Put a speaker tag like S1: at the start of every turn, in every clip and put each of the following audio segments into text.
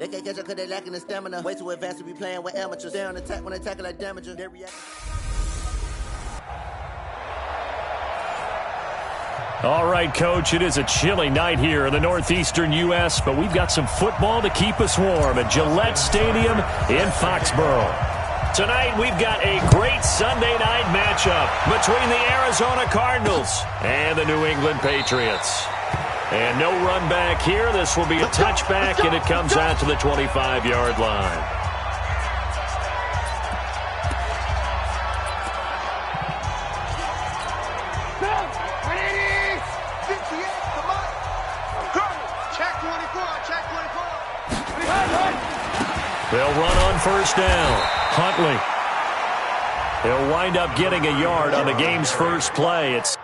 S1: They can't catch up cause they lacking the stamina. Way too advanced to be playing with amateurs. Stay on attack when they tackle like damager. They react.
S2: All right, Coach, it is a chilly night here in the northeastern U.S., but we've got some football to keep us warm at Gillette Stadium in Foxborough. Tonight, we've got a great Sunday night matchup between the Arizona Cardinals and the New England Patriots. And no run back here. This will be a touchback, and it comes out to the 25-yard line. They'll run on first down. Huntley. He'll wind up getting a yard on the game's first play. It's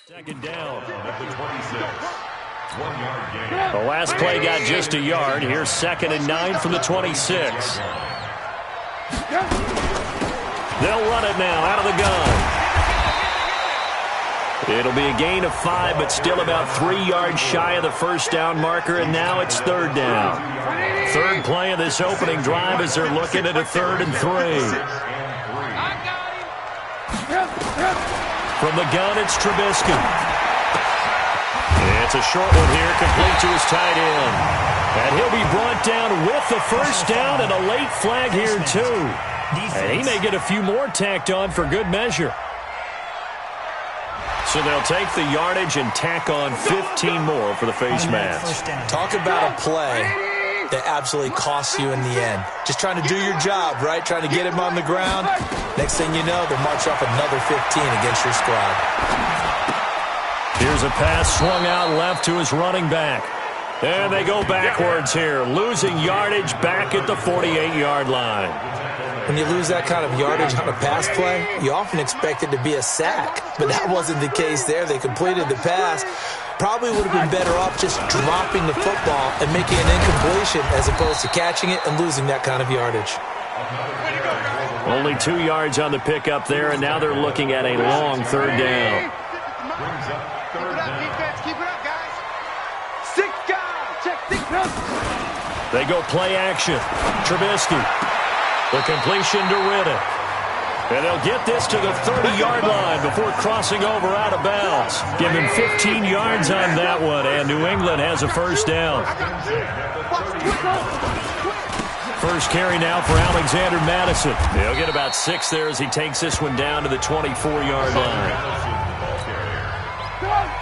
S2: Second down.
S3: Number 26. 1 yard gain.
S2: The last play got just a yard. Here's 2nd and 9 from the 26. They'll run it now out of the gun. It'll be a gain of 5, but still about 3 yards shy of the first down marker, and now it's 3rd down. Third play of this opening drive as they're looking at a 3rd and 3. From the gun, it's Trubisky. It's a short one here, complete to his tight end. And he'll be brought down with the first down and a late flag here, too. And he may get a few more tacked on for good measure. So they'll take the yardage and tack on 15 more for the face mask.
S4: Talk about a play that absolutely costs you in the end. Just trying to do your job, right? Trying to get him on the ground. Next thing you know, they'll march off another 15 against your squad.
S2: Here's a pass swung out left to his running back. And they go backwards here, losing yardage back at the 48-yard line.
S4: When you lose that kind of yardage on a pass play, you often expect it to be a sack. But that wasn't the case there. They completed the pass. Probably would have been better off just dropping the football and making an incompletion as opposed to catching it and losing that kind of yardage.
S2: Only 2 yards on the pickup there, and now they're looking at a long 3rd down.
S3: Brings up 3rd down.
S5: Keep it up, guys. 6 guys. Check 6 guys.
S2: They go play action. Trubisky. The completion to Riddick. And they'll get this to the 30-yard line before crossing over out of bounds. Give him 15 yards on that one, and New England has a first down. First carry now for Alexander Madison. He'll get about 6 there as he takes this one down to the 24-yard line.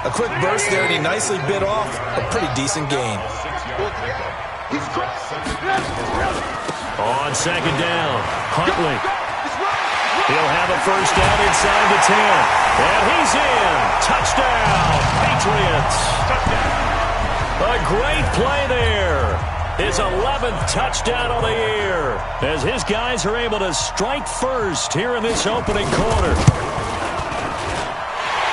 S4: A quick burst there, and he nicely bit off a pretty decent gain.
S2: On 2nd down, Huntley. He'll have a first down inside the 10. And he's in. Touchdown, Patriots. A great play there. His 11th touchdown of the year as his guys are able to strike first here in this opening quarter.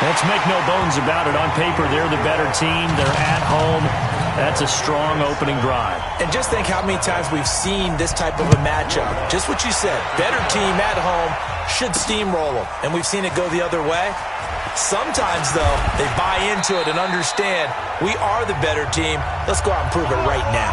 S2: Let's make no bones about it. On paper, they're the better team. They're at home. That's a strong opening drive.
S4: And just think how many times we've seen this type of a matchup. Just what you said. Better team at home should steamroll them. And we've seen it go the other way. Sometimes, though, they buy into it and understand we are the better team. Let's go out and prove it right now.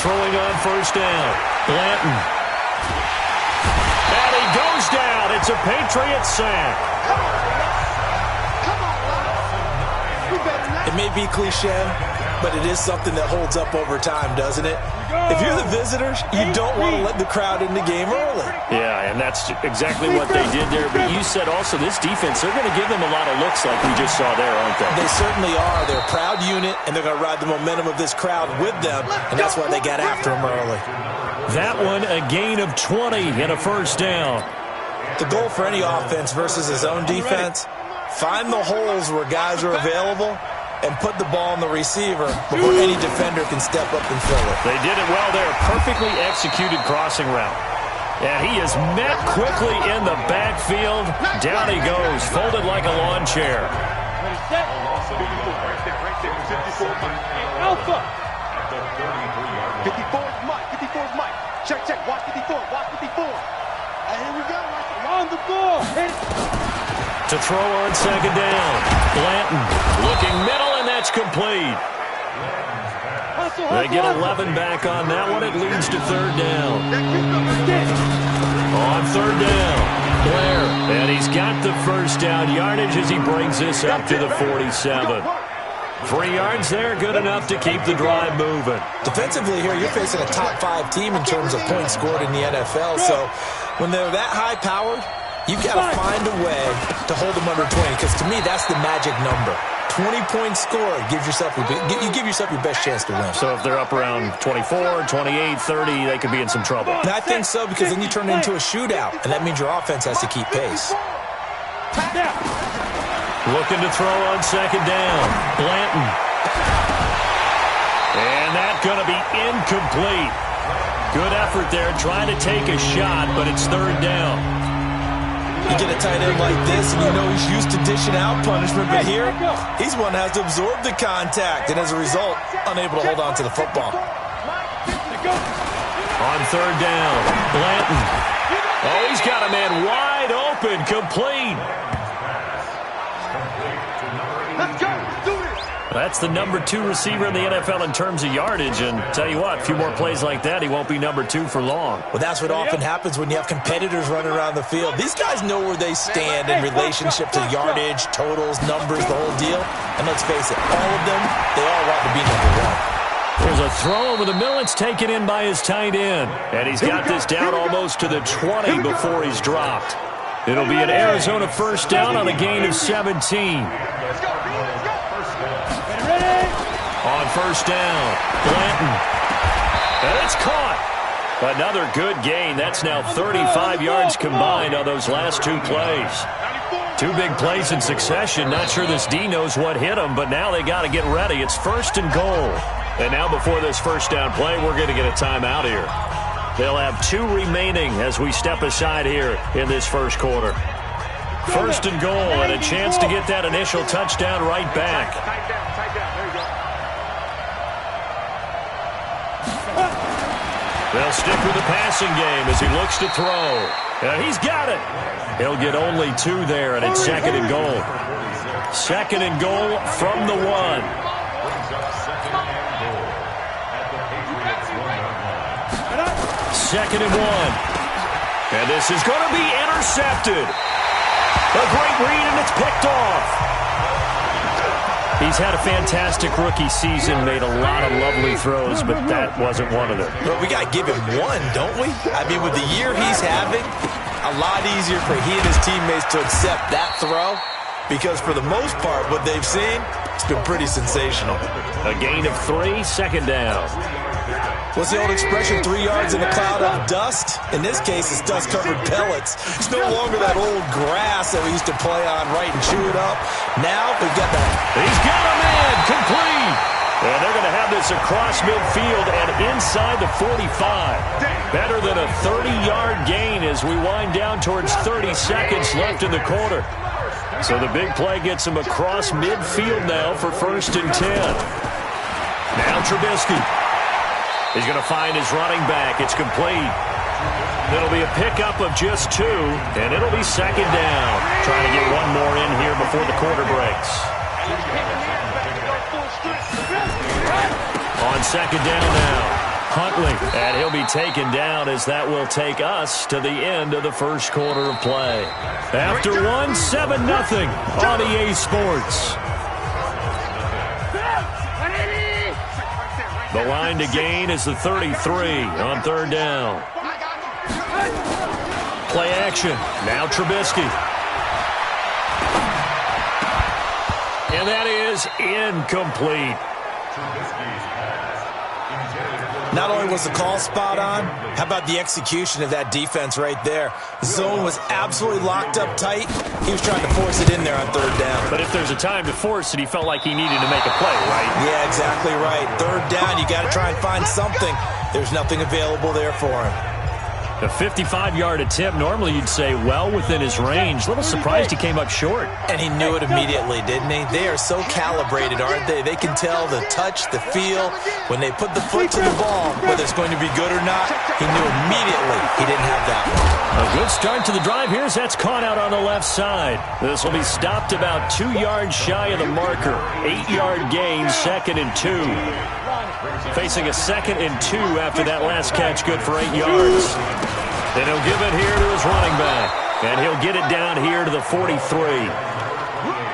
S2: Throwing on first down, Blanton. And he goes down. It's a Patriots sack.
S4: It may be cliche, but it is something that holds up over time, doesn't it? If you're the visitors, you don't want to let the crowd in the game early.
S2: Yeah, and that's exactly what they did there. But you said also this defense, they're going to give them a lot of looks like we just saw there, aren't they?
S4: They certainly are. They're a proud unit, and they're going to ride the momentum of this crowd with them, and that's why they got after them early.
S2: That one, a gain of 20 and a first down.
S4: The goal for any offense versus his own defense, find the holes where guys are available and put the ball on the receiver before any defender can step up and fill it.
S2: They did it well there. Perfectly executed crossing route. And he is met quickly in the backfield. Down he goes, folded like a lawn chair.
S5: Alpha. 54 is Mike. 54 is Mike. Check. Watch 54. Watch 54. And here we go. On the ball.
S2: To throw on second down. Blanton looking middle, and that's complete. They get 11 back on that one. It leads to third down. On third down, Blair. And he's got the first down yardage as he brings this up to the 47. 3 yards there, good enough to keep the drive moving.
S4: Defensively here, you're facing a top 5 team in terms of points scored in the NFL. So when they're that high-powered, you've got to find a way to hold them under 20, because to me, that's the magic number. 20-point score, you give yourself your best chance to win.
S2: So if they're up around 24, 28, 30, they could be in some trouble.
S4: And I think so, because then you turn it into a shootout, and that means your offense has to keep pace.
S2: Looking to throw on second down. Blanton. And that's going to be incomplete. Good effort there, trying to take a shot, but it's third down.
S4: You get a tight end like this, and you know he's used to dishing out punishment, but here, he's one that has to absorb the contact, and as a result, unable to hold on to the football.
S2: On third down, Blanton. Oh, he's got a man wide open, complete.
S5: Let's go. Do this.
S2: That's the number 2 receiver in the NFL in terms of yardage, and tell you what, a few more plays like that, he won't be number 2 for long.
S4: Well, that's what often happens when you have competitors running around the field. These guys know where they stand in relationship to yardage, totals, numbers, the whole deal. And let's face it, all of them, they all want to be number 1.
S2: There's a throw over the middle. It's taken in by his tight end. And he's got this down almost to the 20 before he's dropped. It'll be an Arizona first down on a gain of 17. On first down, Blanton. And it's caught. Another good gain. That's now 35 yards combined on those last 2 plays. 2 big plays in succession. Not sure this D knows what hit him, but now they got to get ready. It's first and goal. And now before this first down play, we're going to get a timeout here. They'll have 2 remaining as we step aside here in this first quarter. First and goal, and a chance to get that initial touchdown right back. They'll stick with the passing game as he looks to throw. And he's got it. He'll get only 2 there, and it's second and goal. Second and goal from the 1. Second and 1. And this is going to be intercepted. A great read, and it's picked off. He's had a fantastic rookie season, made a lot of lovely throws, but that wasn't one of them.
S4: But we got to give him one, don't we? I mean, with the year he's having, a lot easier for he and his teammates to accept that throw, because for the most part, what they've seen, it's been pretty sensational.
S2: A gain of 3, second down.
S4: What's the old expression, 3 yards in a cloud of dust? In this case, it's dust-covered pellets. It's no longer that old grass that we used to play on, right, and chew it up. Now we've got that.
S2: He's got a man, complete. And they're going to have this across midfield and inside the 45. Better than a 30-yard gain as we wind down towards 30 seconds left in the quarter. So the big play gets him across midfield now for first and 10. Now Trubisky. He's going to find his running back. It's complete. It'll be a pickup of just 2, and it'll be second down. Trying to get one more in here before the quarter breaks. On second down now, Huntley. And he'll be taken down as that will take us to the end of the first quarter of play. After 1, 7-0 on EA Sports. The line to gain is the 33 on third down. Play action. Now Trubisky. And that is incomplete.
S4: Not only was the call spot on, how about the execution of that defense right there? The zone was absolutely locked up tight. He was trying to force it in there on third down.
S2: But if there's a time to force it, he felt like he needed to make a play, right?
S4: Yeah, exactly right. Third down, you got to try and find something. There's nothing available there for him.
S2: A 55-yard attempt, normally you'd say well within his range. A little surprised he came up short.
S4: And he knew it immediately, didn't he? They are so calibrated, aren't they? They can tell the touch, the feel. When they put the foot to the ball, whether it's going to be good or not, he knew immediately he didn't have that one.
S2: A good start to the drive here as that's caught out on the left side. This will be stopped about 2 yards shy of the marker. 8-yard gain, second and 2. Facing a second and 2 after that last catch, good for 8 yards. And he'll give it here to his running back. And he'll get it down here to the 43.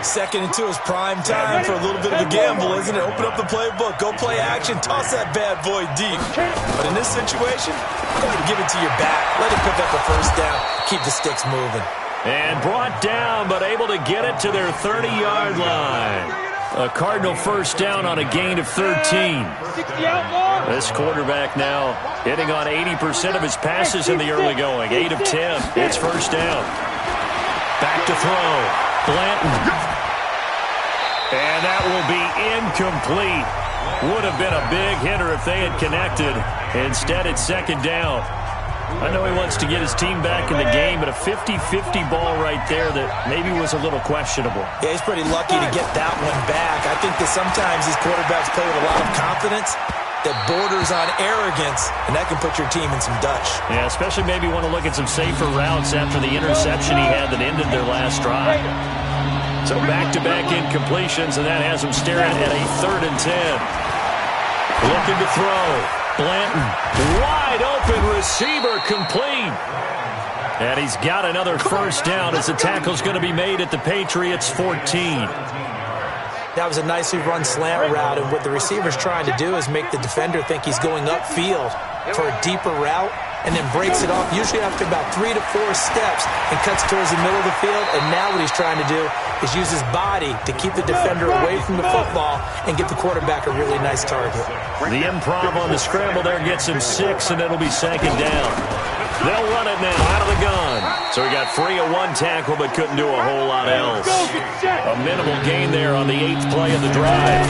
S4: Second and 2 is prime time for a little bit of a gamble, isn't it? Open up the playbook, go play action, toss that bad boy deep. But in this situation, go ahead and give it to your back. Let it pick up the first down. Keep the sticks moving.
S2: And brought down, but able to get it to their 30-yard line. A Cardinal first down on a gain of 13. This quarterback now hitting on 80% of his passes in the early going. 8 of 10. It's first down. Back to throw. Blanton. And that will be incomplete. Would have been a big hitter if they had connected. Instead, it's second down. I know he wants to get his team back in the game, but a 50-50 ball right there that maybe was a little questionable.
S4: Yeah, he's pretty lucky to get that one back. I think that sometimes these quarterbacks play with a lot of confidence that borders on arrogance, and that can put your team in some Dutch.
S2: Yeah, especially maybe want to look at some safer routes after the interception he had that ended their last drive. So back-to-back incompletions, and that has him staring at a 3rd and 10. Looking to throw. Blanton, wide open receiver, complete. And he's got another first down as the tackle's going to be made at the Patriots' 14.
S4: That was a nicely run slant route, and what the receiver's trying to do is make the defender think he's going upfield for a deeper route, and then breaks it off, usually after about 3 to 4 steps, and cuts towards the middle of the field. And now what he's trying to do is use his body to keep the defender away from the football and get the quarterback a really nice target.
S2: The improv on the scramble there gets him 6, and it'll be second down. They'll run it now out of the gun. So he got free of one tackle but couldn't do a whole lot else. A minimal gain there on the 8th play of the drive.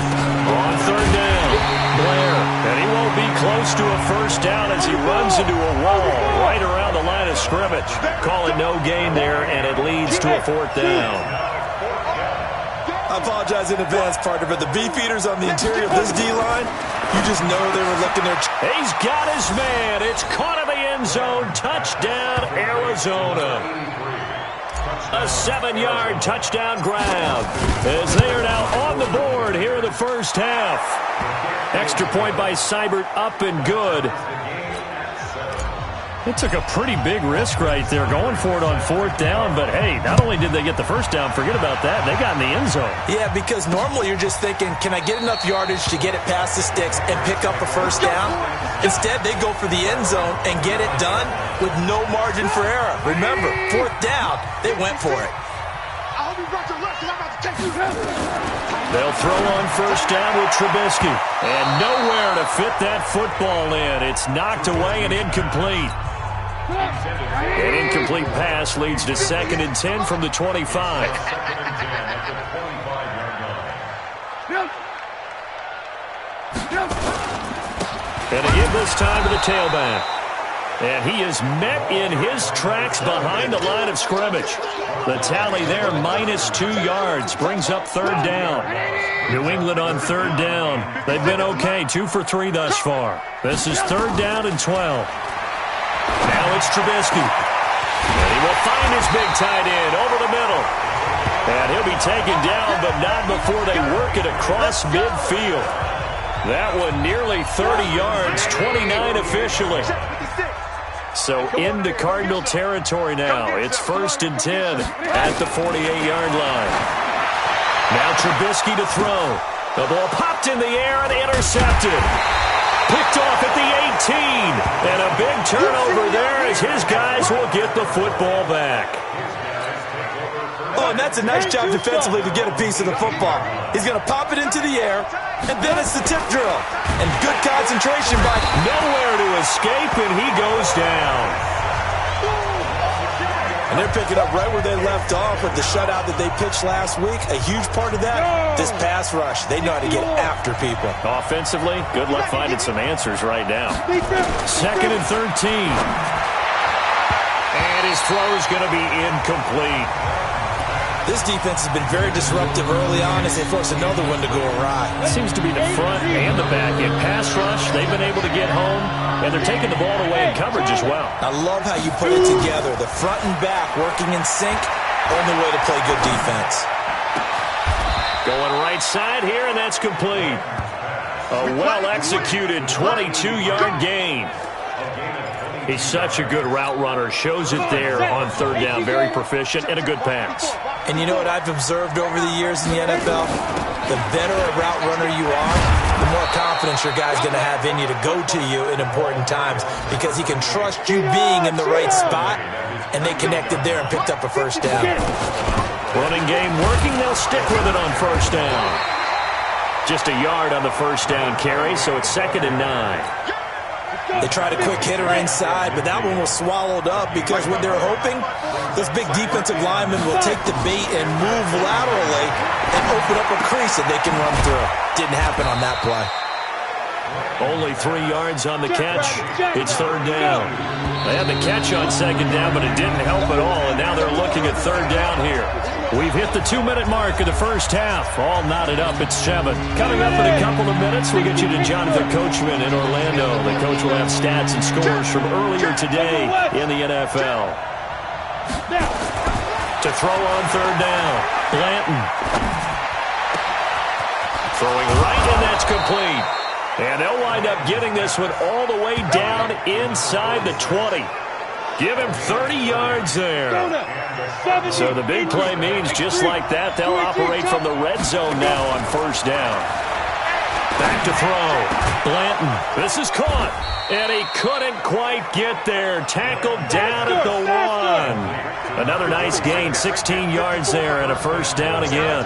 S2: On 3rd down, Blair. And he won't be close to a first down as he runs into a wall right around the line of scrimmage. Call it no gain there, and it leads to a 4th down.
S4: I apologize in advance, partner, but the beefeaters on the interior of this D-line, you just know they were looking their...
S2: He's got his man. It's caught in the end zone. Touchdown, Arizona. A 7-yard touchdown grab as they are now on the board here in the first half. Extra point by Seibert, up and good. It took a pretty big risk right there going for it on 4th down, but hey, not only did they get the first down, forget about that, they got in the end zone.
S4: Yeah, because normally you're just thinking, can I get enough yardage to get it past the sticks and pick up a first down? Instead, they go for the end zone and get it done with no margin for error. Remember, 4th down, they went for it.
S2: They'll throw on first down with Trubisky, and nowhere to fit that football in. It's knocked away and incomplete. An incomplete pass leads to 2nd and 10 from the 25. And again this time to the tailback. And he is met in his tracks behind the line of scrimmage. The tally there, -2 yards, brings up 3rd down. New England on 3rd down. They've been okay, 2 for 3 thus far. This is 3rd down and 12. Now it's Trubisky. And he will find his big tight end over the middle. And he'll be taken down, but not before they work it across midfield. That one nearly 30 yards, 29 officially. So into Cardinal territory now. It's 1st and 10 at the 48-yard line. Now Trubisky to throw. The ball popped in the air and intercepted. Picked off at the 18. And a big turnover there as his guys will get the football back.
S4: Oh, and that's a nice job defensively to get a piece of the football. He's going to pop it into the air, and then it's the tip drill. And good concentration by...
S2: Nowhere to escape, and he goes down.
S4: And they're picking up right where they left off with the shutout that they pitched last week. A huge part of that, this pass rush. They know how to get after people.
S2: Offensively, good luck finding some answers right now. 2nd and 13. And his throw is going to be incomplete.
S4: This defense has been very disruptive early on as they force another one to go awry.
S2: It seems to be the front and the back. In pass rush, they've been able to get home, and they're taking the ball away in coverage as well.
S4: I love how you put it together. The front and back working in sync, only way to play good defense.
S2: Going right side here, and that's complete. A well-executed 22-yard gain. He's such a good route runner. Shows it there on 3rd down. Very proficient and a good pass.
S4: And you know what I've observed over the years in the NFL? The better a route runner you are, the more confidence your guy's going to have in you to go to you in important times because he can trust you being in the right spot, and they connected there and picked up a first down.
S2: Running game working. They'll stick with it on first down. Just a yard on the first down carry, so it's 2nd and 9.
S4: They tried a quick hitter inside, but that one was swallowed up because what they're hoping, this big defensive lineman will take the bait and move laterally and open up a crease that they can run through. Didn't happen on that play.
S2: Only 3 yards on the catch. It's third down. They had the catch on second down, but it didn't help at all, and now they're looking at third down here. We've hit the 2-minute mark of the first half. All knotted up at 7. Coming up in a couple of minutes, we get you to Jonathan Coachman in Orlando. The coach will have stats and scores from earlier today in the NFL. To throw on third down, Blanton. Throwing right, and that's complete. And they'll wind up getting this one all the way down inside the 20. Give him 30 yards there. So the big play means just like that, they'll operate from the red zone now on first down. Back to throw. Blanton. This is caught. And he couldn't quite get there. Tackled down at the 1. Another nice gain, 16 yards there, and a first down again.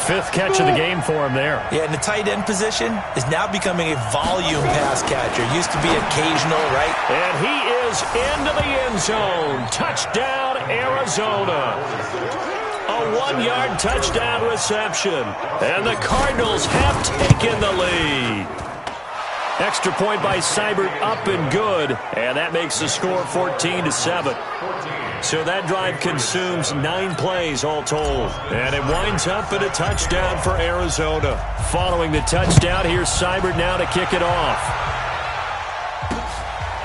S2: 5th catch of the game for him there.
S4: Yeah, and the tight end position is now becoming a volume pass catcher. Used to be occasional, right?
S2: And he is into the end zone. Touchdown, Arizona. A 1-yard touchdown reception. And the Cardinals have taken the lead. Extra point by Seibert, up and good. And that makes the score 14-7. So that drive consumes 9 plays all told. And it winds up in a touchdown for Arizona. Following the touchdown, here's Seibert now to kick it off.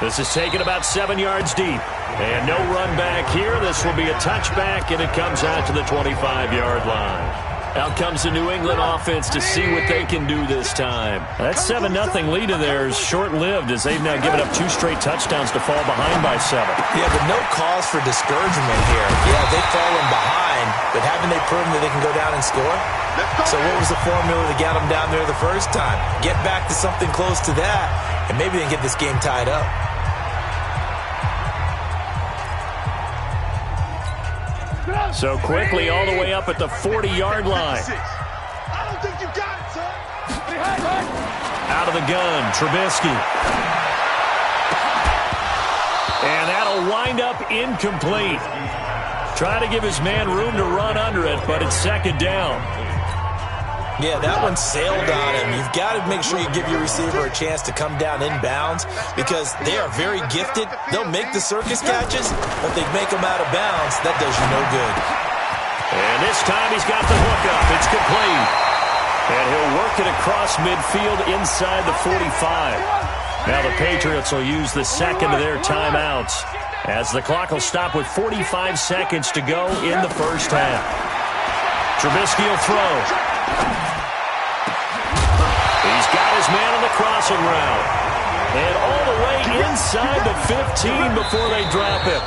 S2: This is taken about 7 yards deep. And no run back here. This will be a touchback, and it comes out to the 25-yard line. Out comes the New England offense to see what they can do this time. That 7-0 lead of theirs short-lived as they've now given up 2 straight touchdowns to fall behind by 7.
S4: Yeah, but no cause for discouragement here. Yeah, they've fallen behind, but haven't they proven that they can go down and score? So what was the formula to get them down there the first time? Get back to something close to that, and maybe they can get this game tied up.
S2: So quickly all the way up at the 40-yard line.
S5: I don't think you got it, son.
S2: Out of the gun, Trubisky. And that'll wind up incomplete. Try to give his man room to run under it, but it's second down.
S4: Yeah, that one sailed on him. You've got to make sure you give your receiver a chance to come down inbounds because they are very gifted. They'll make the circus catches, but they make them out of bounds. That does you no good.
S2: And this time he's got the hook up. It's complete. And he'll work it across midfield inside the 45. Now the Patriots will use the second of their timeouts as the clock will stop with 45 seconds to go in the first half. Trubisky will throw. He's got his man on the crossing route. And all the way inside the 15 before they drop it.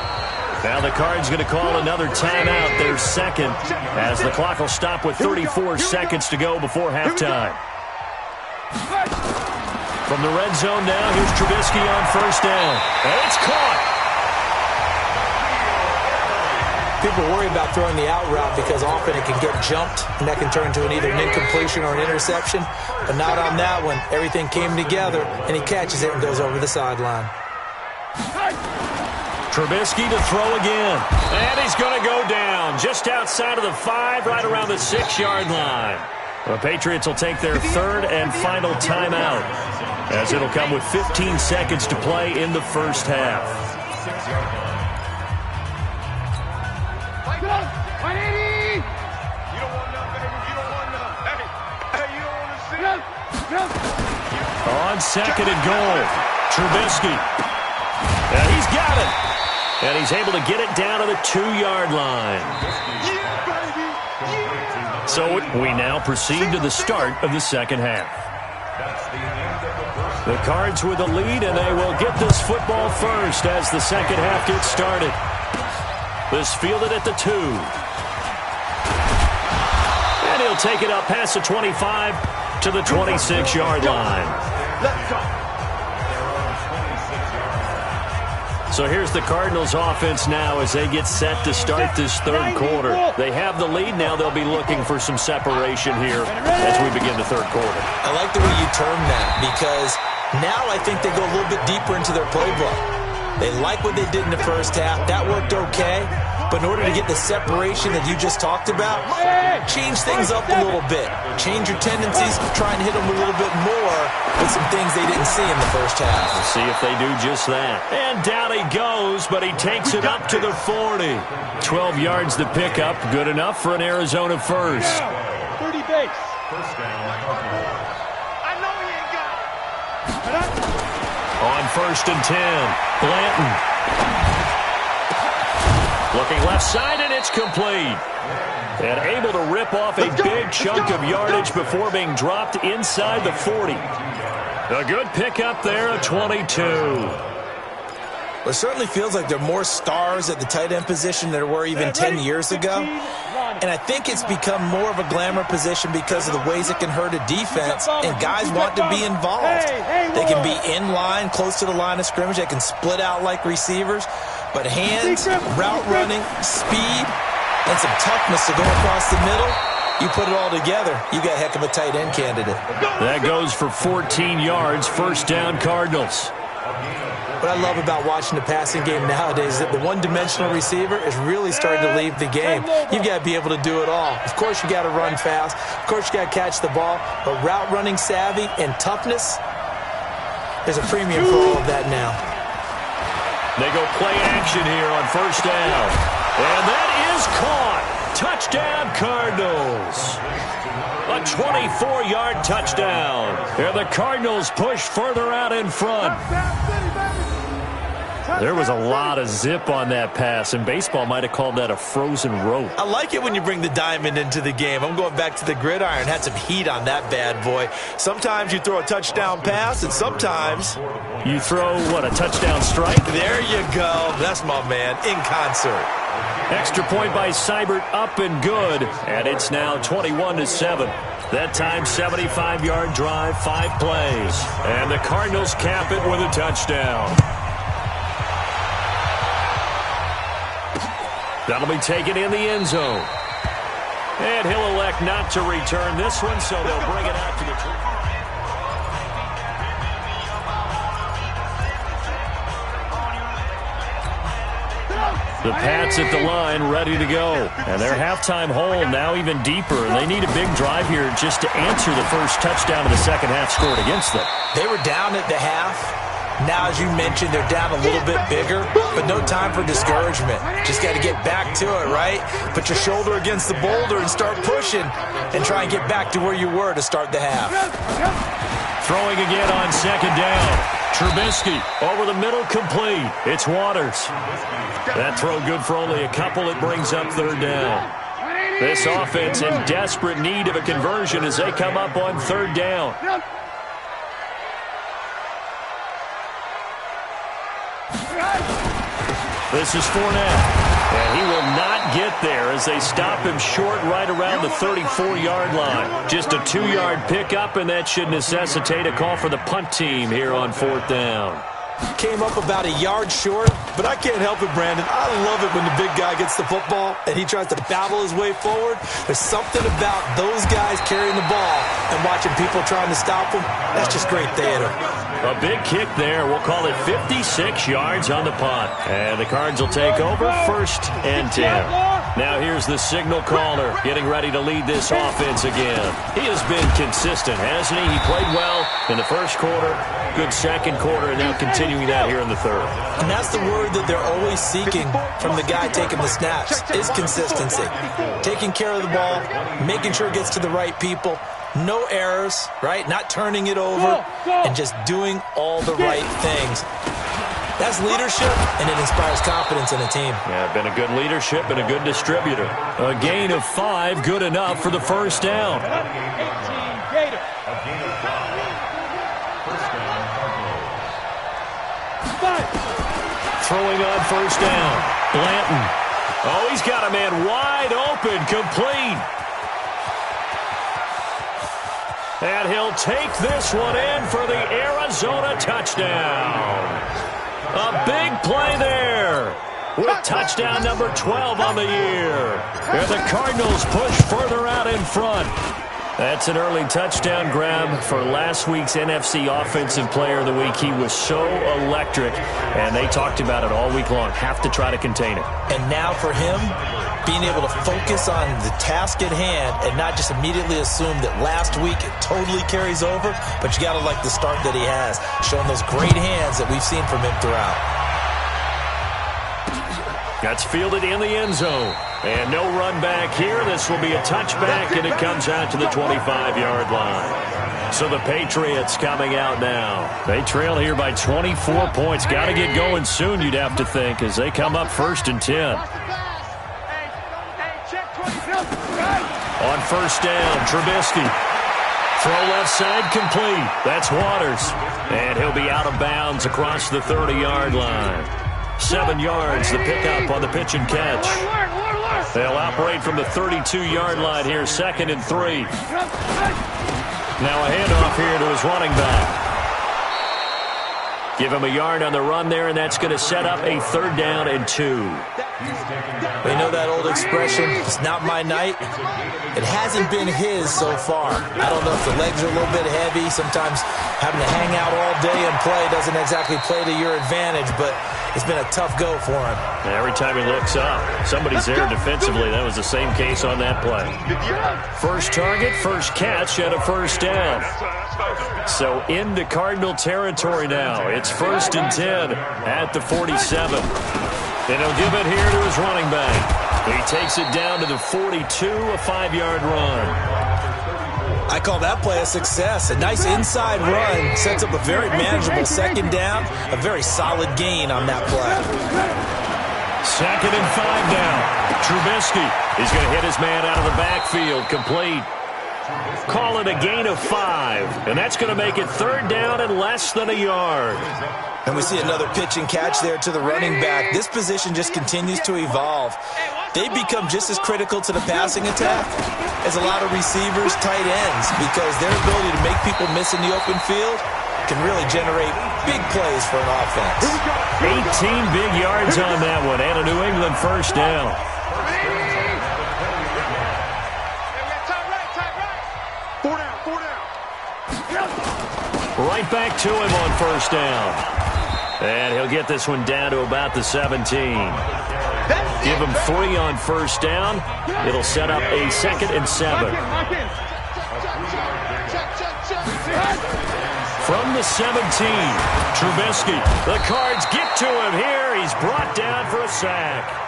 S2: Now the Cards going to call another timeout, their second, as the clock will stop with 34 seconds to go before halftime. From the red zone now, here's Trubisky on first down. And it's caught.
S4: People worry about throwing the out route because often it can get jumped, and that can turn into either an incompletion or an interception. But not on that one. Everything came together, and he catches it and goes over the sideline.
S2: Trubisky to throw again. And he's going to go down just outside of the 5, right around the 6-yard line. The Patriots will take their third and final timeout, as it'll come with 15 seconds to play in the first half. On second and goal, Trubisky. And he's got it. And he's able to get it down to the 2-yard line. So we now proceed to the start of the second half. The Cards with the lead, and they will get this football first as the second half gets started. This fielded at the 2. And he'll take it up past the 25 to the 26-yard line. So here's the Cardinals offense now as they get set to start this third quarter. They have the lead now. They'll be looking for some separation here as we begin the third quarter.
S4: I like the way you term that because Now I think they go a little bit deeper into their playbook. They like what they did in the first half. That worked okay. But in order to get the separation that you just talked about, change things up a little bit. Change your tendencies, try and hit them a little bit more with some things they didn't see in the first half.
S2: We'll see if they do just that. And down he goes, but he takes it up to the 40. 12 yards to pick up. Good enough for an Arizona first.
S5: 30 base.
S3: First down.
S5: I know he ain't got it.
S2: On 1st and 10, Blanton. Looking left side, and it's complete. And able to rip off a big chunk of yardage before being dropped inside the 40. A good pickup there, a 22.
S4: It certainly feels like there are more stars at the tight end position than there were even 10 years ago. And I think it's become more of a glamour position because of the ways it can hurt a defense, and guys want to be involved. They can be in line, close to the line of scrimmage. They can split out like receivers. But hands, route running, speed, and some toughness to go across the middle, you put it all together, you got a heck of a tight end candidate.
S2: That goes for 14 yards, first down Cardinals.
S4: What I love about watching the passing game nowadays is that the one-dimensional receiver is really starting to leave the game. You've got to be able to do it all. Of course, you got to run fast. Of course, you got to catch the ball. But route running savvy and toughness, there's a premium for all of that now.
S2: They go play action here on first down. And that is caught. Touchdown, Cardinals. A 24-yard touchdown. And the Cardinals push further out in front. There was a lot of zip on that pass, and baseball might have called that a frozen rope.
S4: I like it when you bring the diamond into the game. I'm going back to the gridiron. Had some heat on that bad boy. Sometimes you throw a touchdown pass, and sometimes
S2: you throw, what, a touchdown strike?
S4: There you go. That's my man, in concert.
S2: Extra point by Seibert, up and good. And it's now 21-7. That time, 75-yard drive, 5 plays. And the Cardinals cap it with a touchdown. That'll be taken in the end zone. And he'll elect not to return this one, so they'll bring it out to the... The Pats at the line, ready to go. And their halftime hole now even deeper. And they need a big drive here just to answer the first touchdown of the second half scored against them.
S4: They were down at the half. Now, as you mentioned, they're down a little bit bigger, but no time for discouragement. Just got to get back to it, right? Put your shoulder against the boulder and start pushing and try and get back to where you were to start the half.
S2: Throwing again on second down. Trubisky over the middle, complete. It's Waters. That throw good for only a couple. It brings up third down. This offense in desperate need of a conversion as they come up on third down. This is Fournette, and he will not get there as they stop him short right around the 34-yard line. Just a 2-yard pickup, and that should necessitate a call for the punt team here on fourth down.
S4: Came up about a yard short, but I can't help it, Brandon. I love it when the big guy gets the football and he tries to battle his way forward. There's something about those guys carrying the ball and watching people trying to stop them. That's just great theater.
S2: A big kick there. We'll call it 56 yards on the punt. And the Cards will take over, 1st and 10. Now here's the signal caller getting ready to lead this offense again. He has been consistent, hasn't he? He played well in the first quarter, good second quarter, and now continuing that here in the third.
S4: And that's the word that they're always seeking from the guy taking the snaps, is consistency. Taking care of the ball, making sure it gets to the right people. No errors, right? Not turning it over, and just doing all the right things. That's leadership, and it inspires confidence in a team.
S2: Yeah, been a good leadership and a good distributor. A gain of 5, good enough for the first down. Throwing on first down, Blanton. Oh, he's got a man wide open, complete. And he'll take this one in for the Arizona touchdown. A big play there with touchdown number 12 on the year. And the Cardinals push further out in front. That's an early touchdown grab for last week's NFC Offensive Player of the Week. He was so electric, and they talked about it all week long. Have to try to contain it.
S4: And now for him, being able to focus on the task at hand and not just immediately assume that last week it totally carries over, but you got to like the start that he has, showing those great hands that we've seen from him throughout.
S2: That's fielded in the end zone. And no run back here. This will be a touchback, and it comes out to the 25-yard line. So the Patriots coming out now. They trail here by 24 points. Got to get going soon, you'd have to think, as they come up 1st and 10. On 1st down, Trubisky. Throw left side complete. That's Waters. And he'll be out of bounds across the 30-yard line. 7 yards, the pickup on the pitch and catch. They'll operate from the 32-yard line here, 2nd and 3. Now a handoff here to his running back. Give him a yard on the run there, and that's going to set up a 3rd down and 2.
S4: We know that old expression, it's not my night. It hasn't been his so far. I don't know if the legs are a little bit heavy. Sometimes having to hang out all day and play doesn't exactly play to your advantage, but it's been a tough go for him.
S2: Every time he looks up, somebody's there defensively. That was the same case on that play. First target, first catch, and a 1st down. So into Cardinal territory now. It's 1st and 10 at the 47. Then he'll give it here to his running back. He takes it down to the 42, a 5-yard run.
S4: I call that play a success. A nice inside run sets up a very manageable 2nd down, a very solid gain on that play.
S2: 2nd and 5 now. Trubisky is going to hit his man out of the backfield, complete. Call it a gain of 5, and that's going to make it 3rd down and less than a yard.
S4: And we see another pitch and catch there to the running back. This position just continues to evolve. They become just as critical to the passing attack as a lot of receivers, tight ends, because their ability to make people miss in the open field can really generate big plays for an offense.
S2: 18 big yards on that one, and a New England 1st down. Right back to him on 1st down. And he'll get this one down to about the 17. Give him 3 on 1st down. It'll set up a 2nd and 7. From the 17, Trubisky. The Cards get to him here. He's brought down for a sack.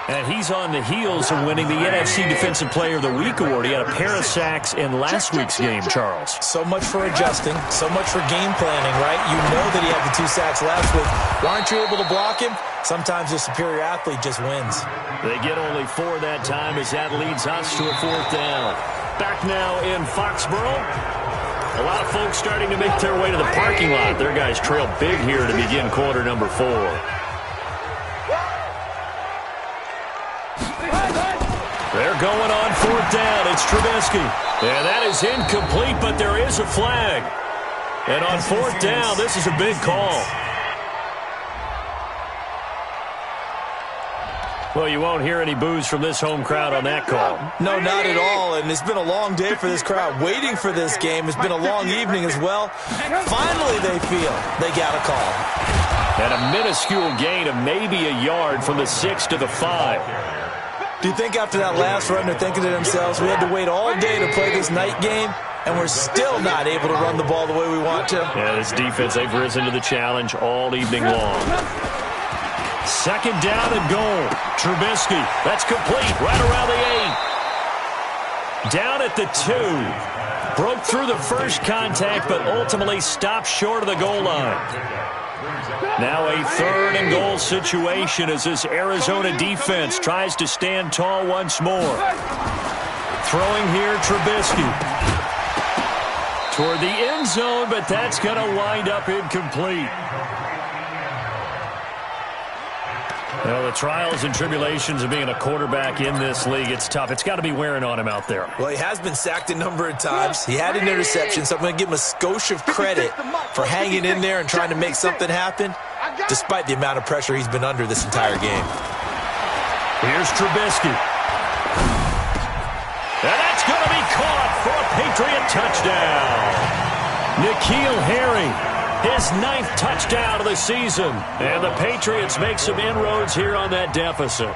S2: And he's on the heels of winning the NFC Defensive Player of the Week award. He had a pair of sacks in last week's game, Charles.
S4: So much for adjusting, so much for game planning, right? You know that he had the 2 sacks last week. Why aren't you able to block him? Sometimes the superior athlete just wins.
S2: They get only 4 that time as that leads us to a 4th down. Back now in Foxborough. A lot of folks starting to make their way to the parking lot. Their guys trail big here to begin quarter number 4. They're going on 4th down. It's Trubisky. And that is incomplete, but there is a flag. And on 4th down, this is a big call. Well, you won't hear any boos from this home crowd on that call.
S4: No, not at all. And it's been a long day for this crowd. Waiting for this game. It's been a long evening as well. Finally, they feel they got a call.
S2: And a minuscule gain of maybe a yard from the 6 to the 5.
S4: Do you think after that last run they're thinking to themselves, we had to wait all day to play this night game, and we're still not able to run the ball the way we want to?
S2: Yeah, this defense, they've risen to the challenge all evening long. 2nd down and goal. Trubisky, that's complete, right around the 8. Down at the 2. Broke through the first contact, but ultimately stopped short of the goal line. Now a 3rd and goal situation as this Arizona defense tries to stand tall once more. Throwing here, Trubisky. Toward the end zone, but that's going to wind up incomplete. Well, the trials and tribulations of being a quarterback in this league, it's tough. It's got to be wearing on him out there.
S4: Well, he has been sacked a number of times. He had an interception, so I'm going to give him a skosh of credit for hanging in there and trying to make something happen, despite the amount of pressure he's been under this entire game.
S2: Here's Trubisky. And that's good. Patriot touchdown. N'Keal Harry, his 9th touchdown of the season. And the Patriots make some inroads here on that deficit.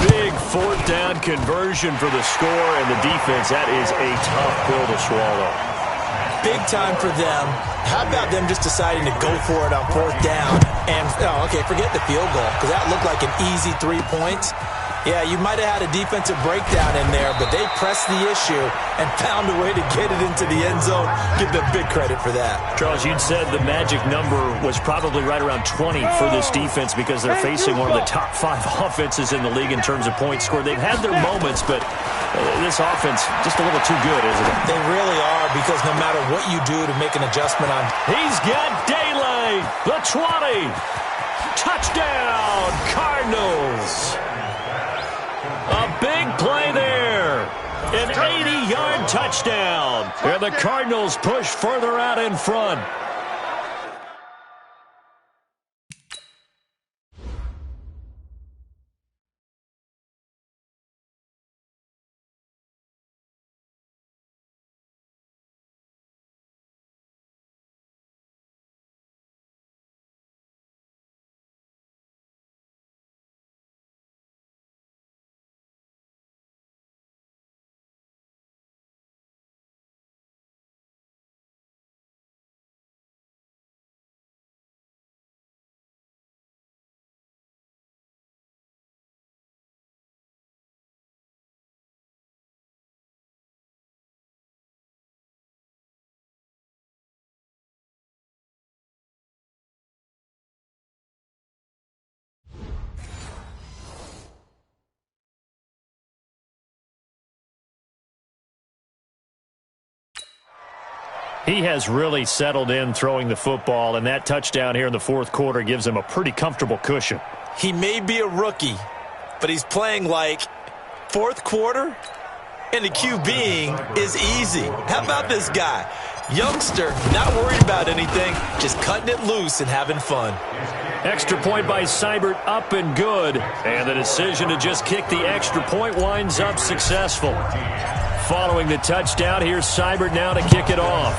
S2: Big 4th down conversion for the score, and the defense, that is a tough pill to swallow.
S4: Big time for them. How about them just deciding to go for it on 4th down? And, okay, forget the field goal, because that looked like an easy 3 points. Yeah, you might have had a defensive breakdown in there, but they pressed the issue and found a way to get it into the end zone. Give them big credit for that.
S2: Charles, you'd said the magic number was probably right around 20 for this defense because they're facing one of the top 5 offenses in the league in terms of points scored. They've had their moments, but this offense just a little too good, isn't it?
S4: They really are, because no matter what you do to make an adjustment on...
S2: He's got daylight. The 20. Touchdown, Cardinals. A big play there. An 80-yard touchdown. And the Cardinals push further out in front. He has really settled in throwing the football, and that touchdown here in the 4th quarter gives him a pretty comfortable cushion.
S4: He may be a rookie, but he's playing like 4th quarter, and the QBing is easy. How about this guy? Youngster, not worried about anything, just cutting it loose and having fun.
S2: Extra point by Seibert, up and good. And the decision to just kick the extra point winds up successful. Following the touchdown, here's Seibert now to kick it off.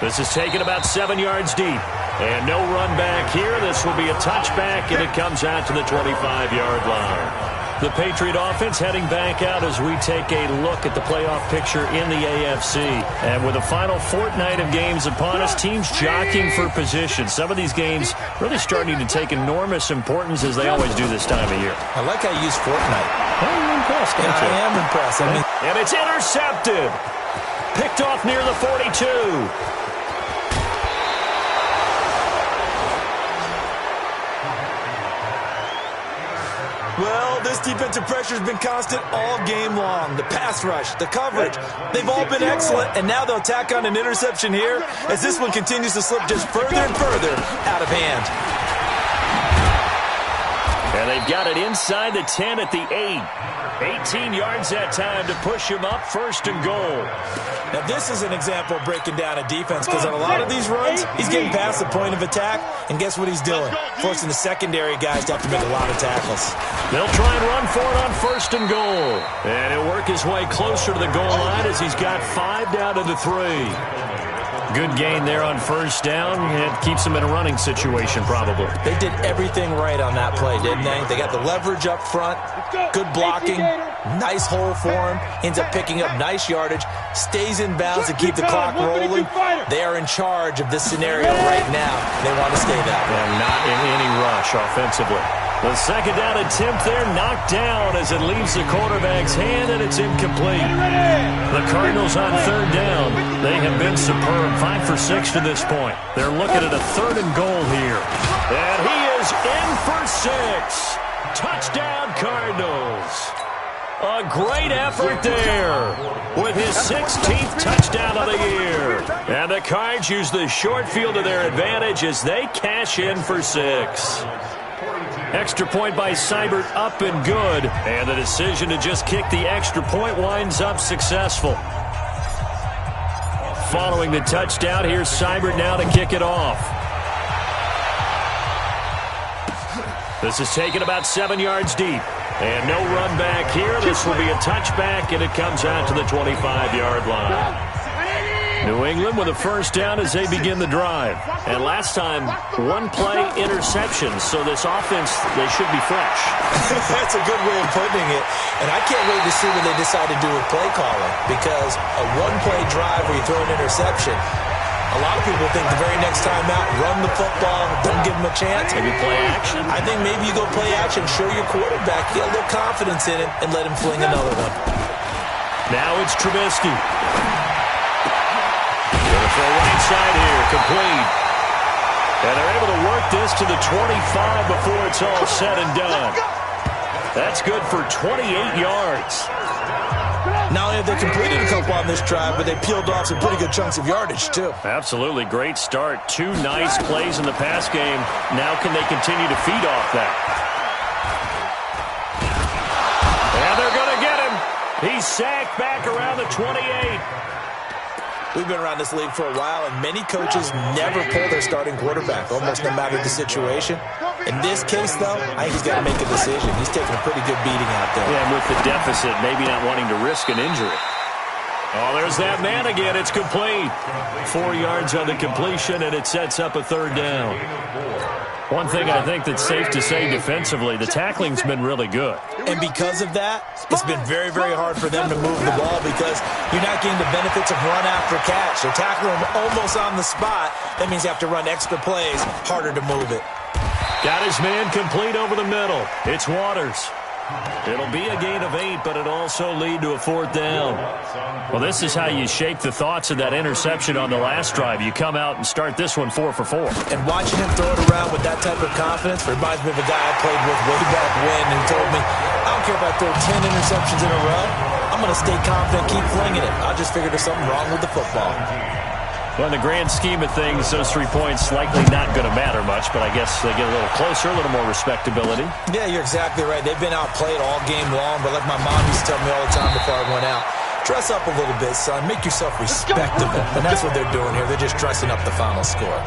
S2: This is taken about 7 yards deep. And no run back here. This will be a touchback, and it comes out to the 25-yard line. The Patriot offense heading back out as we take a look at the playoff picture in the AFC. And with the final fortnight of games upon us, teams jockeying for position. Some of these games really starting to take enormous importance as they always do this time of year.
S4: I like how you use fortnight.
S2: You're impressed, aren't you?
S4: I am impressed.
S2: And it's intercepted. Picked off near the 42.
S4: Well, this defensive pressure has been constant all game long. The pass rush, the coverage, they've all been excellent, and now they'll tack on an interception here as this one continues to slip just further and further out of hand.
S2: And they've got it inside the 10 at the 8. 18 yards that time to push him up, 1st and goal.
S4: Now, this is an example of breaking down a defense, because on a lot of these runs, he's getting past the point of attack, and guess what he's doing? Forcing the secondary guys to have to make a lot of tackles.
S2: They'll try and run for it on 1st and goal. And he'll work his way closer to the goal line as he's got 5 down to the 3. Good gain there on 1st down. It keeps them in a running situation, probably.
S4: They did everything right on that play, didn't they? They got the leverage up front, good blocking, nice hole for him, ends up picking up nice yardage, stays in bounds to keep the clock rolling. They are in charge of this scenario right now. They want to stay that way.
S2: And not in any rush offensively. The 2nd down attempt there knocked down as it leaves the quarterback's hand, and it's incomplete. The Cardinals on 3rd down. They have been superb. 5 for 6 to this point. They're looking at a 3rd and goal here. And he is in for 6. Touchdown, Cardinals. A great effort there with his 16th touchdown of the year. And the Cards use the short field to their advantage as they cash in for 6. Extra point by Seibert, up and good. And the decision to just kick the extra point winds up successful. Following the touchdown, here's Seibert now to kick it off. This is taken about 7 yards deep. And no run back here. This will be a touchback, and it comes out to the 25-yard line. New England with a first down as they begin the drive. And last time, one-play interception. So this offense, they should be fresh.
S4: That's a good way of putting it. And I can't wait to see what they decide to do with play calling. Because a one-play drive where you throw an interception, a lot of people think the very next time out, run the football, don't give them a chance.
S2: Maybe play action?
S4: I think maybe you go play action, show your quarterback, get a little confidence in him, and let him fling another one.
S2: Now it's Trubisky. For right side here, complete. And they're able to work this to the 25 before it's all said and done. That's good for 28 yards.
S4: Not only have they completed a couple on this drive, but they peeled off some pretty good chunks of yardage, too.
S2: Absolutely. Great start. 2 nice plays in the pass game. Now can they continue to feed off that? And they're going to get him. He's sacked back around the 28.
S4: We've been around this league for a while, and many coaches never pull their starting quarterback, almost no matter the situation. In this case, though, I think he's got to make a decision. He's taking a pretty good beating out there.
S2: Yeah, and with the deficit, maybe not wanting to risk an injury. Oh, there's that man again. It's complete. 4 yards on the completion, and it sets up a third down. One thing I think that's safe to say defensively, the tackling's been really good.
S4: And because of that, it's been very, very hard for them to move the ball because you're not getting the benefits of run after catch. They're tackling them almost on the spot. That means you have to run extra plays, harder to move it.
S2: Got his man complete over the middle. It's Waters. It'll be a gain of 8, but it'll also lead to a fourth down. Well, this is how you shake the thoughts of that interception on the last drive. You come out and start this one 4 for 4.
S4: And watching him throw it around with that type of confidence reminds me of a guy I played with way back when who told me, I don't care if I throw 10 interceptions in a row. I'm going to stay confident, keep flinging it. I just figured there's something wrong with the football.
S2: Well, in the grand scheme of things, those 3 points likely not going to matter much, but I guess they get a little closer, a little more respectability.
S4: Yeah, you're exactly right. They've been outplayed all game long, but like my mom used to tell me all the time before I went out, dress up a little bit, son. Make yourself respectable. And that's what they're doing here. They're just dressing up the final score.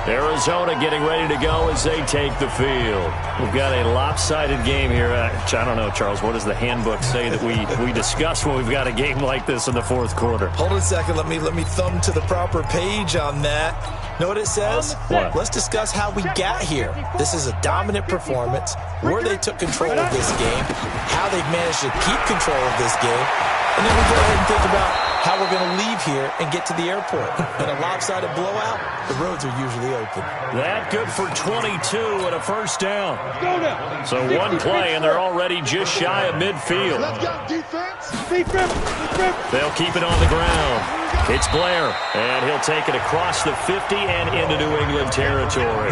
S2: Arizona getting ready to go as they take the field. We've got a lopsided game here. I don't know, Charles, what does the handbook say that we discuss when we've got a game like this in the fourth quarter?
S4: Hold on a second. Let me thumb to the proper page on that. Know what it says?
S2: What?
S4: Let's discuss how we got here. This is a dominant performance, where they took control of this game, how they've managed to keep control of this game, and then we go ahead and think about how we're going to leave here and get to the airport. In a lopsided blowout, the roads are usually open.
S2: That good for 22 and a first down. So one play, and they're already just shy of midfield.
S5: Let's go, defense. Defense.
S2: They'll keep it on the ground. It's Blair, and he'll take it across the 50 and into New England territory.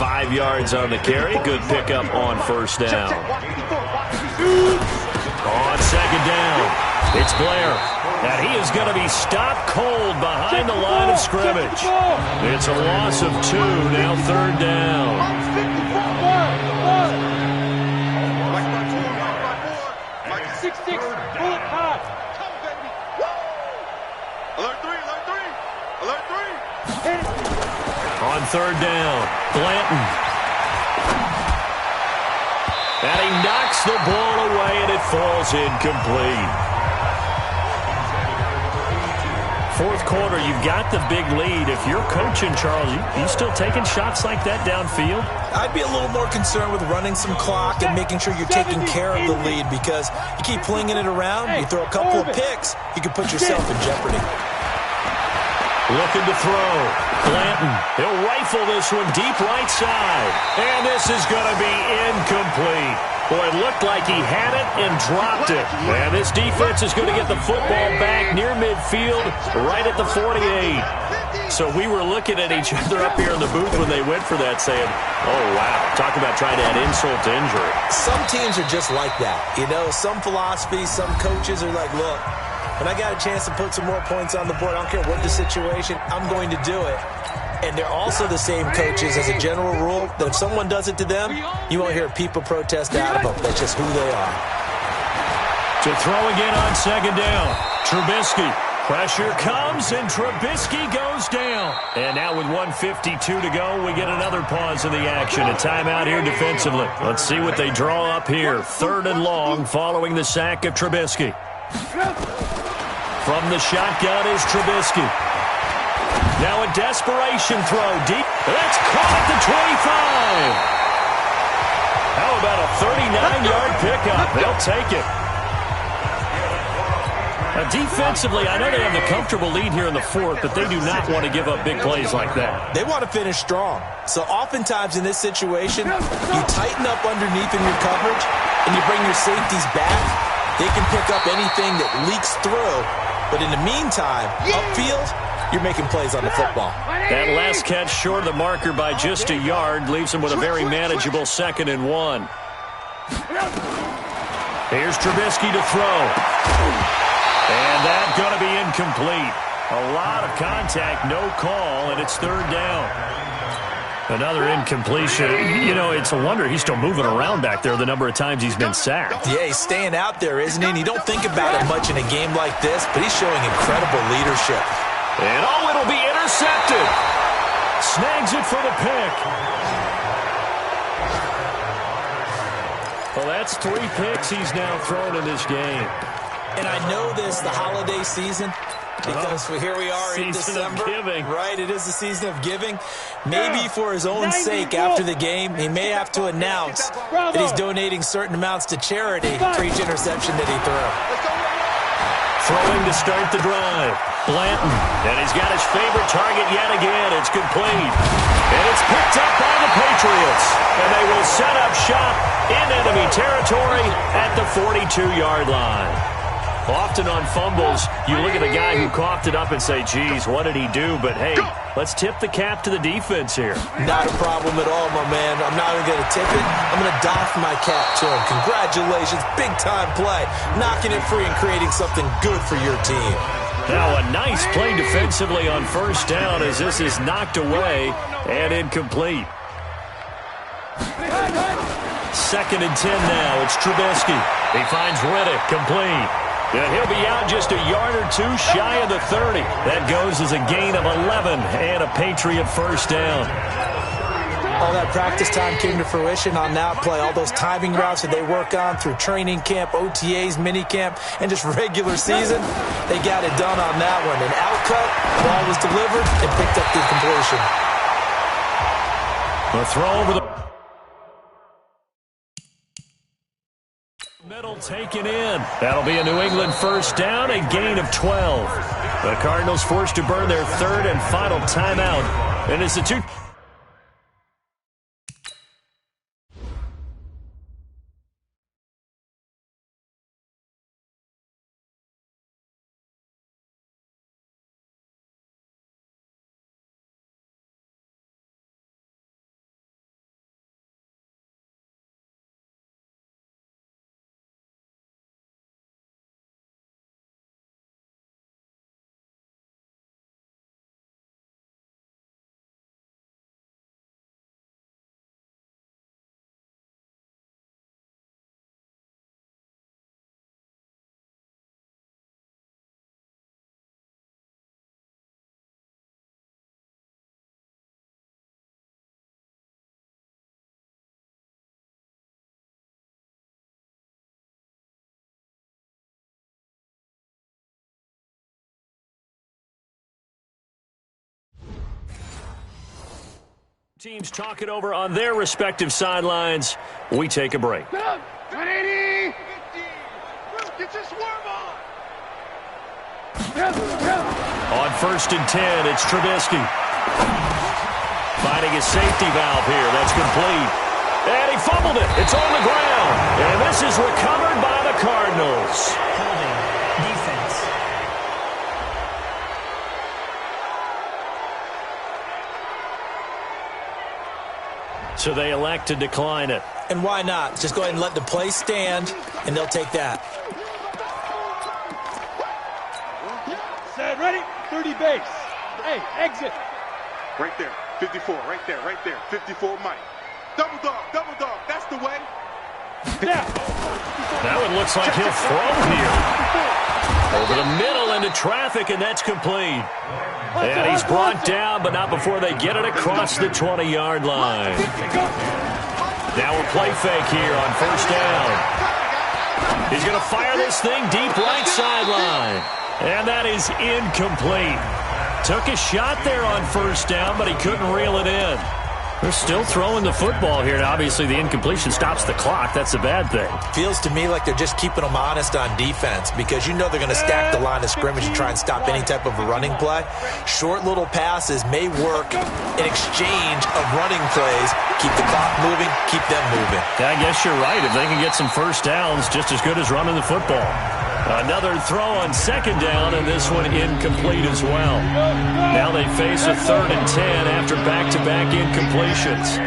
S2: 5 yards on the carry. Good pickup on first down. On second down, it's Blair. And he is going to be stopped cold behind the line of scrimmage. It's a loss of 2, now third down. On third down, Blanton. And he knocks the ball away, and it falls incomplete. Fourth quarter, you've got the big lead. If you're coaching, Charles, you still taking shots like that downfield?
S4: I'd be a little more concerned with running some clock and making sure you're taking care of the lead because you keep flinging it around, you throw a couple of picks, you can put yourself in jeopardy.
S2: Looking to throw. Blanton. He'll rifle this one deep right side. And this is going to be incomplete. Boy, it looked like he had it and dropped it. And this defense is going to get the football back near midfield, right at the 48. So we were looking at each other up here in the booth when they went for that saying, oh, wow, talk about trying to add insult to injury.
S4: Some teams are just like that. You know, some philosophies, some coaches are like, look, when I got a chance to put some more points on the board, I don't care what the situation, I'm going to do it. And they're also the same coaches as a general rule that if someone does it to them, you won't hear people protest out of them. That's just who they are.
S2: To throw again on second down. Trubisky. Pressure comes, and Trubisky goes down. And now with 1:52 to go, we get another pause in the action. A timeout here defensively. Let's see what they draw up here. 3rd and long following the sack of Trubisky. From the shotgun is Trubisky. Now a desperation throw deep. That's caught at the 25. How about a 39-yard pickup? They'll take it. Now, defensively, I know they have the comfortable lead here in the 4th, but they do not want to give up big plays like that.
S4: They want to finish strong. So oftentimes in this situation, you tighten up underneath in your coverage, and you bring your safeties back. They can pick up anything that leaks through. But in the meantime, upfield, you're making plays on the football.
S2: That last catch short of the marker by just a yard leaves them with a very manageable 2nd and 1. Here's Trubisky to throw. And that's going to be incomplete. A lot of contact, no call, and it's 3rd down. Another incompletion. You know, it's a wonder he's still moving around back there the number of times he's been sacked.
S4: Yeah, he's staying out there, isn't he? And you don't think about it much in a game like this, but he's showing incredible leadership.
S2: And it'll be intercepted. Snags it for the pick. Well, that's 3 picks he's now thrown in this game.
S4: And I know this, the holiday season, because here we are in December.
S2: Season of giving.
S4: Right, it is the season of giving. Maybe for his own sake after the game, he may have to announce that he's donating certain amounts to charity for each interception that he threw.
S2: Throwing to start the drive. Blanton, and he's got his favorite target yet again. It's complete. And it's picked up by the Patriots. And they will set up shop in enemy territory at the 42-yard line. Often on fumbles, you look at the guy who coughed it up and say, geez, what did he do? But, hey, let's tip the cap to the defense here.
S4: Not a problem at all, my man. I'm not even going to tip it. I'm going to doff my cap to him. Congratulations. Big-time play. Knocking it free and creating something good for your team.
S2: Now a nice play defensively on 1st down as this is knocked away and incomplete. 2nd and 10 now. It's Trubisky. He finds Riddick complete. And he'll be out just a yard or 2 shy of the 30. That goes as a gain of 11 and a Patriot 1st down.
S4: All that practice time came to fruition on that play. All those timing routes that they work on through training camp, OTAs, minicamp, and just regular season, they got it done on that one. An outcut, ball was delivered, and picked up the completion.
S2: The throw over the middle taken in. That'll be a New England 1st down, a gain of 12. The Cardinals forced to burn their 3rd and final timeout. And it's the 2... Teams talk it over on their respective sidelines. We take a break.
S5: 180! Get your swerve on!
S2: On 1st and 10, it's Trubisky. Finding his safety valve here. That's complete. And he fumbled it. It's on the ground. And this is recovered by the Cardinals.
S6: Holding. Defense.
S2: So they elect to decline it.
S4: And why not? Just go ahead and let the play stand, and they'll take that.
S5: Set, ready? 30 base. Hey, exit. Right there. 54. Right there. Right there. 54 Mike. Double dog. Double dog. That's the way. Yeah.
S2: That one looks like he'll throw here. Over the middle into traffic, and that's complete. And he's brought down, but not before they get it across the 20-yard line. Now a play fake here on first down. He's going to fire this thing deep right sideline. And that is incomplete. Took a shot there on first down, but he couldn't reel it in. They're still throwing the football here. Now, obviously, the incompletion stops the clock. That's a bad thing.
S4: Feels to me like they're just keeping them honest on defense because you know they're going to stack the line of scrimmage and try and stop any type of a running play. Short little passes may work in exchange of running plays. Keep the clock moving, keep them moving.
S2: I guess you're right. If they can get some first downs, just as good as running the football. Another throw on second down, and this one incomplete as well. Now they face a 3rd and 10 after back-to-back incompletions.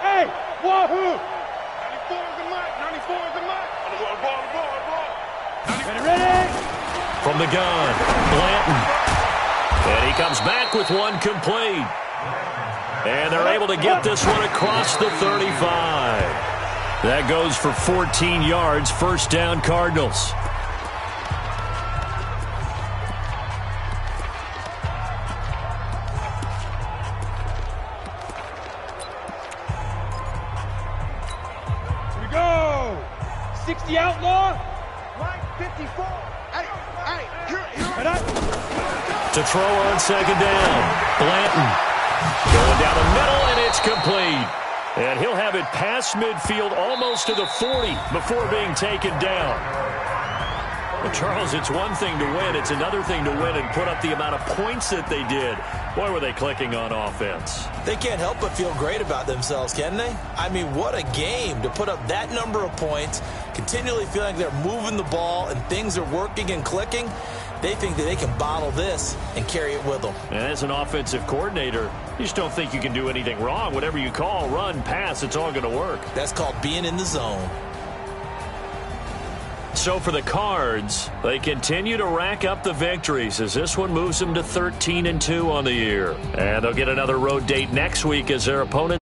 S5: Hey, wahoo! 94 is the mark, 94 is the mark. Ready?
S2: From the gun, Blanton. And he comes back with one complete. And they're able to get this one across the 35. That goes for 14 yards, first down Cardinals.
S5: Here we go. 60 outlaw. Line 54.
S2: To throw on second down, Blanton. Going down the middle, and it's complete. And he'll have it past midfield almost to the 40 before being taken down. Well, Charles, it's one thing to win. It's another thing to win and put up the amount of points that they did. Boy, were they clicking on offense.
S4: They can't help but feel great about themselves, can they? I mean, what a game to put up that number of points, continually feeling like they're moving the ball and things are working and clicking. They think that they can bottle this and carry it with them.
S2: And as an offensive coordinator, you just don't think you can do anything wrong. Whatever you call, run, pass, it's all going to work.
S4: That's called being in the zone.
S2: So for the Cards, they continue to rack up the victories as this one moves them to 13-2 on the year. And they'll get another road date next week as their opponent